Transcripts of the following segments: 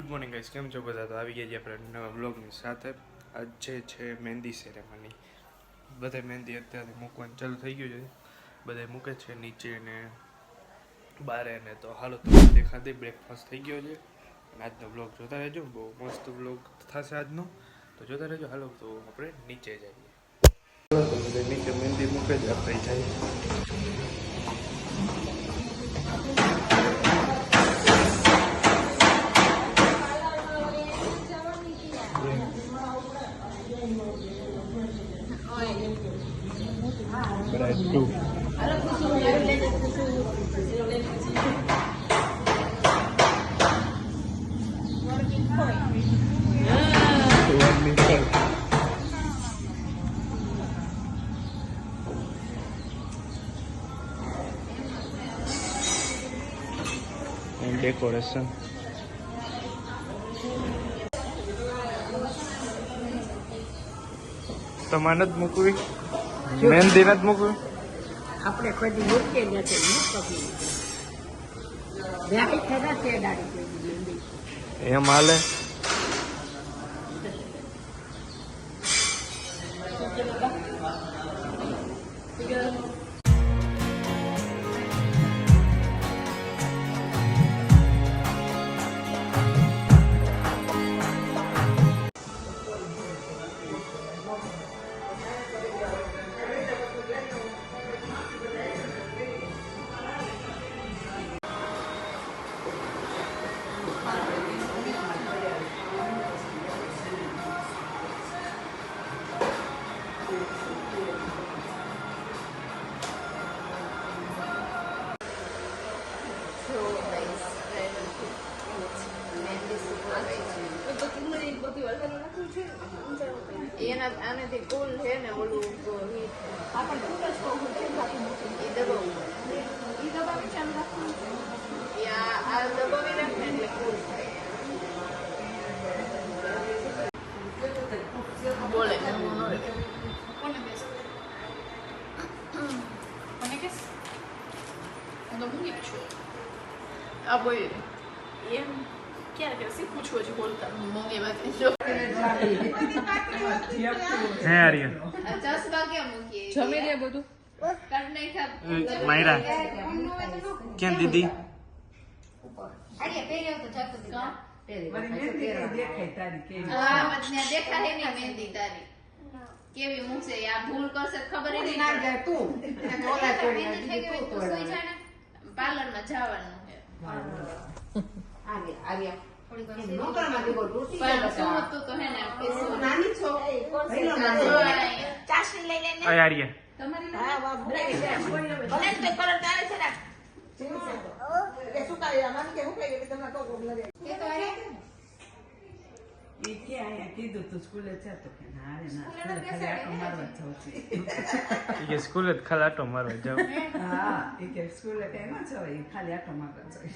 Morning guys, કેમ છો બધા? તો આવી ગયા છીએ આપણે નવા બ્લોગની સાથે. આજે છે મહેંદી સેરેમની. બધા મહેંદી અત્યારે મૂકવાનું ચાલુ થઈ ગયું છે. બધા મૂકે છે નીચે ને બારે ને. તો હાલો તમને દેખાતી બ્રેકફાસ્ટ થઈ ગયો છે. અને આજનો બ્લોગ જોતા રહેજો, બહુ મસ્ત બ્લોગ થશે આજનો. તો જોતા રહેજો. હાલો તો આપણે નીચે જઈએ. તો બધા નીચે મહેંદી મૂકે છે, આપણે જઈએ. Bride 2. And decoration. તમારે જ મૂકવી, મહેંદી નથી મૂકવી. આપણે કોઈ દી મૂકીએ નથી, એમ હાલે. આનાથી કુલ છે ને ઓલું આપણે કુલ જ કહું એ દબાવી ચાલુ રાખવું, આ દબાવી રાખે એટલે કુલ થાય. બોલે કોને બેસ કોને કેસ તો હું એક છું આ બોલ એમ ક્યારે કે શીખું છું હજી બોલતા મોંઘી વાત જો હે આર્ય ચશ્મા કેમ મૂકીએ જમી રે બધું કટ નહીં ખા માયરા કેમ દીદી આડિયા પહેર્યો તો જતો કા દેખાય તારી કેવી. હા મને દેખાય નહીં મહેંદી તારી કેવી મૂકશે આ ભૂલ કરશે ખબર તું નહીં ના જાય તું. ઓલા છોડી મહેંદી થઈ ગઈ તો સુઈ જાય ને પાર્લરમાં જવાનું છે આવ્યા થોડી વાર નોકરમાં દીવો તૂટી પણ ગયો શું હતું તો હે ને નાની છો પહેલો ચાસણી લઈ લઈને આ આર્ય તમારી હા વાહ ભલે તો કલર તારે છે ને એ શું કાય માન કે હું કઈ કે તમને તો ગોબલ રે એ તો અરે એ કે આયા કીધું તું સ્કૂલે છે તો કે ના રે ના સ્કૂલે ખાલી આટો મારવા જાઉં છું. કે સ્કૂલે જ ખાલી આટો મારવા જાવ. હા એ કે સ્કૂલે કઈ ન જવાય એ ખાલી આટો મારવા જાય.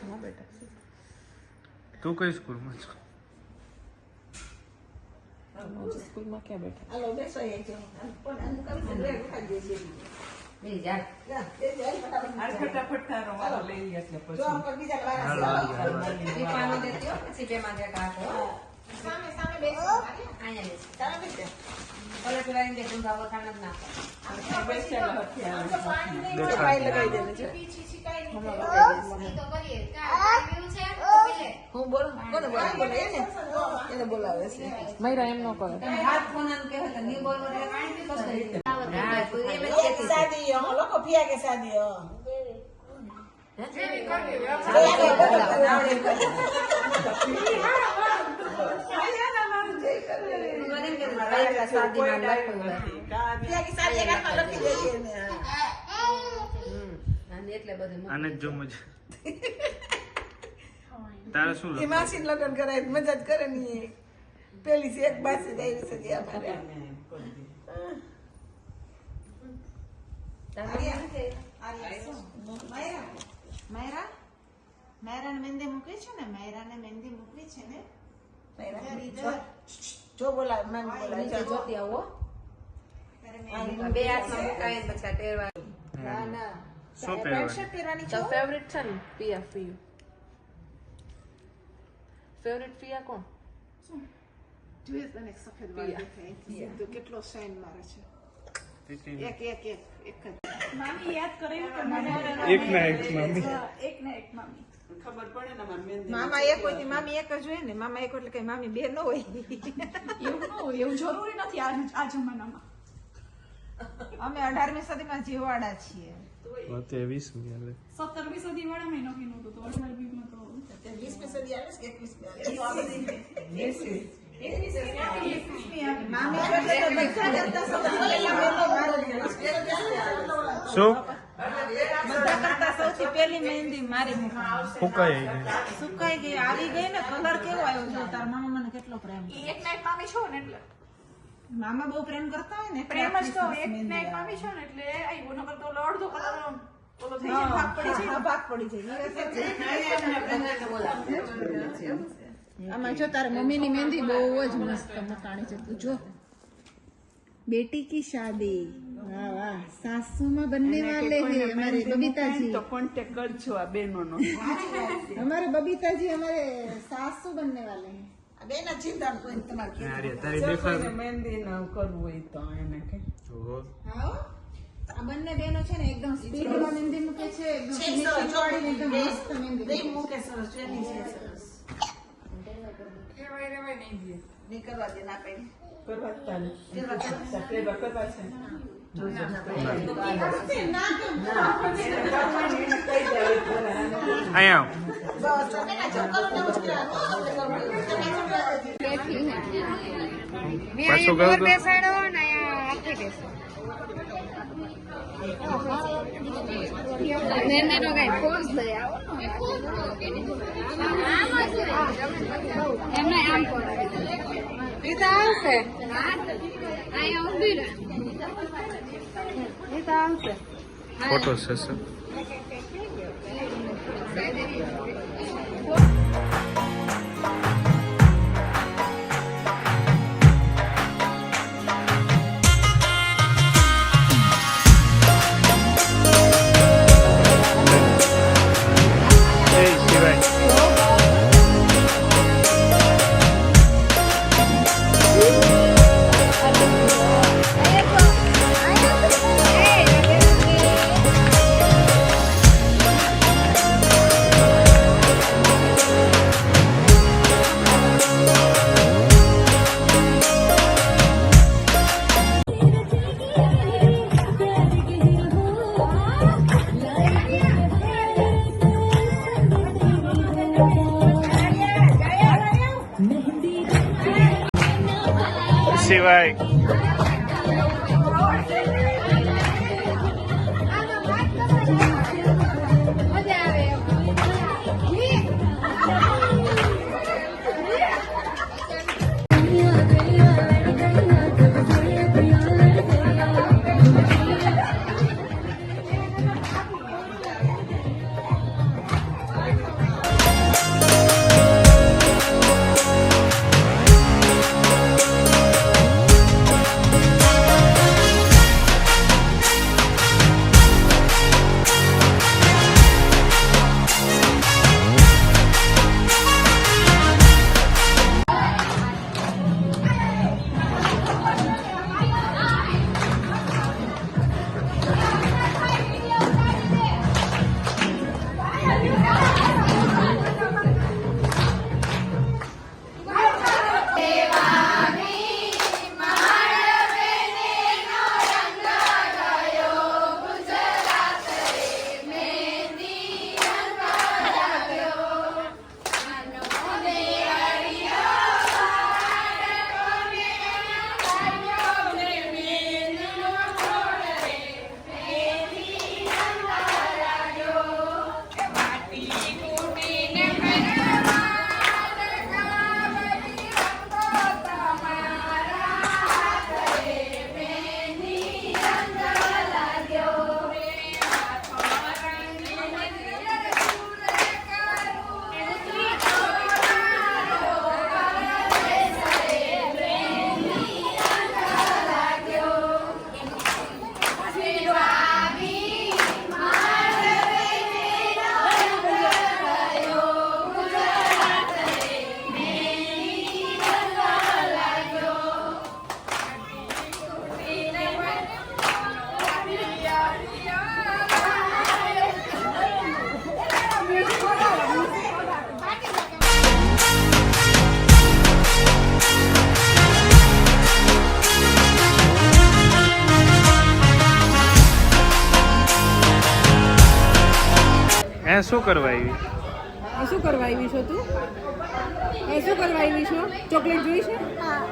હા બેટા તું કઈ સ્કૂલમાં છો? સ્કૂલમાં ક્યાં બેઠા હાલો બેસો એ જો પણ આનું કામ રે ખાઈ દે છે બે જા એ જાય આ ફટાફટ તારો વારો લઈ લે એટલે જો પછી પર બીજા ક્લાસ એ પાણી દેતી હો પછી બે માં જે કાકો સામે સામે બેસો આયા બેસો સામે બેસો ઓલા પેલા ઇન્જે તું બાબા ખાના ના બેસેલા હતા પાણી નહીં પાઈ લગાઈ દે છે પીછી શિકાય નહીં ઈ તો કરીએ કા પીવું છે તો પીલે હું બોલ કોને બોલે એને બોલાવે છે મયરા એમ ન કરે હાથ ફોનન કહે તો ની બોલ રે કાઈ બી કસ હા તું એ બચ્ચે શાદી હો લોકો પિયા કે શાદી હો જેવી કરવી આને જ જો મજા. તારે શું એ માસી લગ્ન કરાય મજા જ કરે ને પેલી છે એક બાસી જ આવી છે અમારે માયરા ને મહેંદી મૂકી છે ને માયરા ને મહેંદી મૂકી છે ને જો બોલા મન બોલા જોતી આવો બે હાથમાં મુકાય પછી ટેરવા ના ના શું પેન્ટ પહેરવાનું શર્ટ પહેરવાની તો છે ફેવરિટ છે ને પિયા ફિયું ફેવરિટ પિયા કોણ જોઈએ તને એક સફેદ વાળ દેખાય સીધું કેટલો શાઇન મારે છે એક જ મામી યાદ કરે કે એક ના એક મામી એક ના એક મામી ખબર પડે ને અમારે મહેંદી મામા એક હોય ને મામી એક જ હોય ને મામા એક એટલે કઈ મામી બે ન હોય એવું ન હોય એવું જરૂરી નથી આ જમાનામાં અમે 18મી સદીમાં જીવાડા છીએ તે 20મી હાલે 17મી સદી વાળામાં નહોતું નહોતું તો 18મીમાં તો 20મી સદી આવે કે 21મી મામી એટલે તો બધા કરતા સૌથી શું બધા કરતા સૌથી પહેલી મહેંદી મારી મૂકવાની ફૂકાઈ સુકાઈ ગઈ આવી ગઈ ને કલર કેવો આવ્યો જો તાર મામા મને કેટલો પ્રેમ કરે. એક ના એક મામી છો ને એટલે મામા બહુ પ્રેમ કરતા હોય ને એટલે પ્રેમ જ તો આટલી એક ના એક મહેંદી મામી છો ને એટલે આવ્યો નકર તો ઓલો અડધો કલર ઓલો થઈ આવે. જાય ભાગ પડી જાય હા, ભાગ પડી જાય આમાં જો તારે મમ્મીની મહેંદી બહુ જ મસ્ત મકાણી છે તું જો બેટી કી શાદી વાહ વાહ સાસુમાં बनने वाले हैं हमारे बबीता जी તો કોન્ટેક્ટ કરજો આ બેનોનો हमारे बबीता जी हमारे सासू बनने वाले हैं બેના ચિંતા કોઈ તમારે તારી દેખાડ મહેંદી ના કરવું હોય તો એને કે ઓહો આ બંને બેનો છે ને એકદમ સ્પીડમાં મહેંદી મૂકે છે એકદમ finishing વાળી એકદમ મસ્ત મહેંદી મૂકે સરસ ટ્રેનિંગ છે સરસ નહીં કરવા દે ના કઈ કરવા જ તારે કરવા છે અહીંયા પાછું ગયો તો બેસાડો ને અહીંયા આખી બેસો નેનો કઈ પોઝ દે આવો એમને આમ કરો એ તો આવશે અહીંયા ઊભી રહે એ તો આવશે ફોટો સેશન સિવાય અહીંયા શું કરવા આવી શું કરવા આવી છો તું શું કરવા આવી છો ચોકલેટ જોઈ છે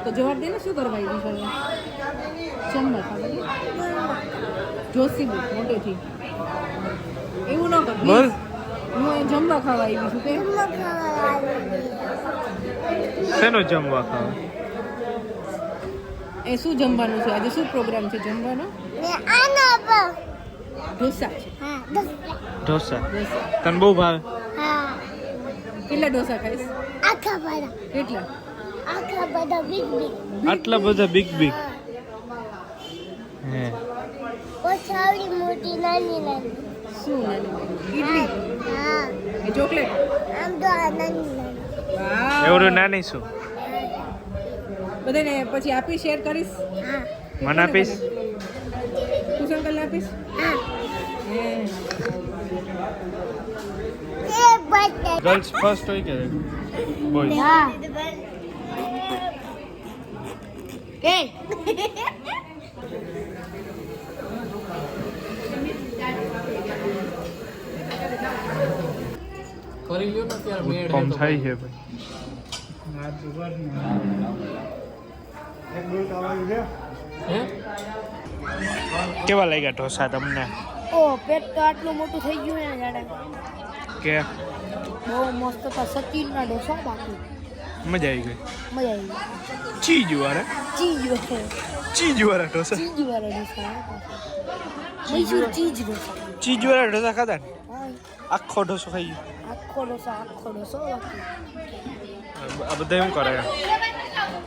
તો જવાબ દે ને શું કરવા આવી છો જમવા ખાવા જોશી બોલ મોટેથી એવું ન કર બોલ હું જમવા ખાવા આવી છું કે શેનું જમવા ખાવા એ શું જમવાનું છે આજે શું પ્રોગ્રામ છે જમવાનો ઢોસા છે ઢોસા તને બહુ ભાવે કેટલા ઢોસા ખાઈશ કેટલા આટલા બધા બિગ બિગ હે મોટી નાની નાની શું ઇડલી એ ચોકલેટ આમ તો આ નાની નાની વાહ એવડું નાની શું બધાને પછી આપી શેર કરીશ મને આપીશ તું અંકલને આપીશ હે ગર્લ્સ ફર્સ્ટ હોય કે બોય કરી લ્યો ને ત્યારે મેળ કોમ હે તો થાય છે ભાઈ હે કેવા લાગ્યા ઢોસા તમને ઓ પેટ તો આટલું મોટું થઈ ગયું ને જાણે કે બહુ મસ્ત હતા સચિનના ઢોસા બાકી મજા આવી ગઈ મજા આવી ચીજ વાળા ચીજ ઢોસા વાળા ઢોસા મૈસૂર ચીજ ઢોસા ચીજ વાળા ઢોસા ખાધા ને હા, આખો ઢોસો ખાઈ ગયો આખો ઢોસો બાકી આ બધા શું કરે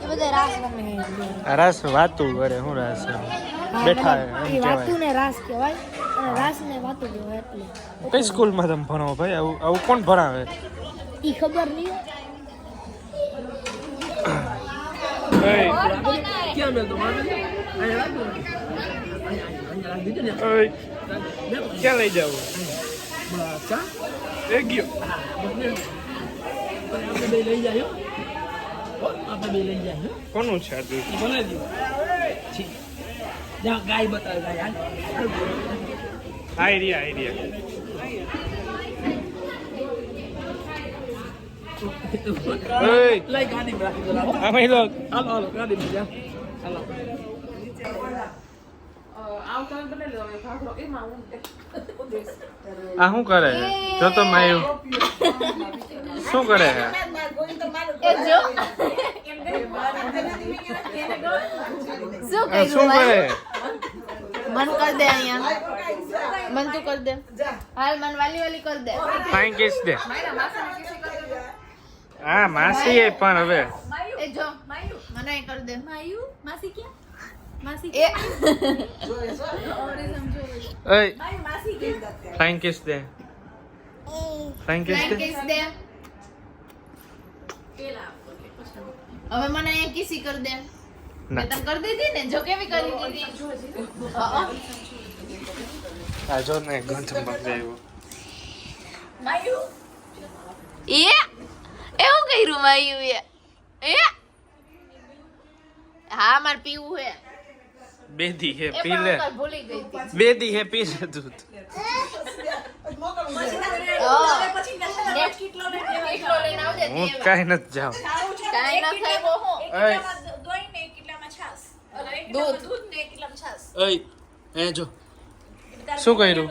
એ બધા રાસ રમે આ રાસ વાતું કરે શું રાસ બેઠા એમ એ કહેવાય વાતું ને રાસ કહેવાય અને રાસ ને વાતું કહેવાય એટલે કઈ સ્કૂલમાં તમે ભણો ભાઈ આવું આવું કોણ ભણાવે ઈ ખબર નહીં ક્યાં મેલ તો મારે અહીંયા રાખો અહીંયા દીધું ને ક્યાં લઈ જાવ ચા એ ગયો આપણે બે લઈ જાય આપણે બે લઈ જાય કોનું છે આ દૂધ બનાવી દો ઠીક જા ગાય બતાવે ગાય આઈડિયા લઈ ગાડીમાં રાખી દો અમે લોક હાલો ગાડીમાં જા હાલો આ શું કરે જો તો માયું શું કરે છે શું કરે મન કર દે અહીંયા મન તું કર દે હાલ મન વાલી વાલી કર દે ફાઈન કિસ દે હા માસી એ પણ હવે એ જો મને અહીં કર દે માસી ક્યાં માસી એ ઓય ફાઈન કિસ દે ફાઈન કિસ દે કિસ દે હવે મને અહીંયા કિસી કર દે ના તને કરી દીધી ને જો કેવી કરી દીધી આ જો ને ગંધ મંગાવ્યો એ એવું કર્યું માયું એ હા માર પીવું હે બેદી હે એ પી પણ લે અંકલ ભૂલી ગઈ હતી બેદી હે પી લે દૂધ કેટલો લઈને આવજે હું કાઈ નથી જાઉં કાઈ ના થાય બહુ ઓય દૂધ ઓય એ જો શું કર્યું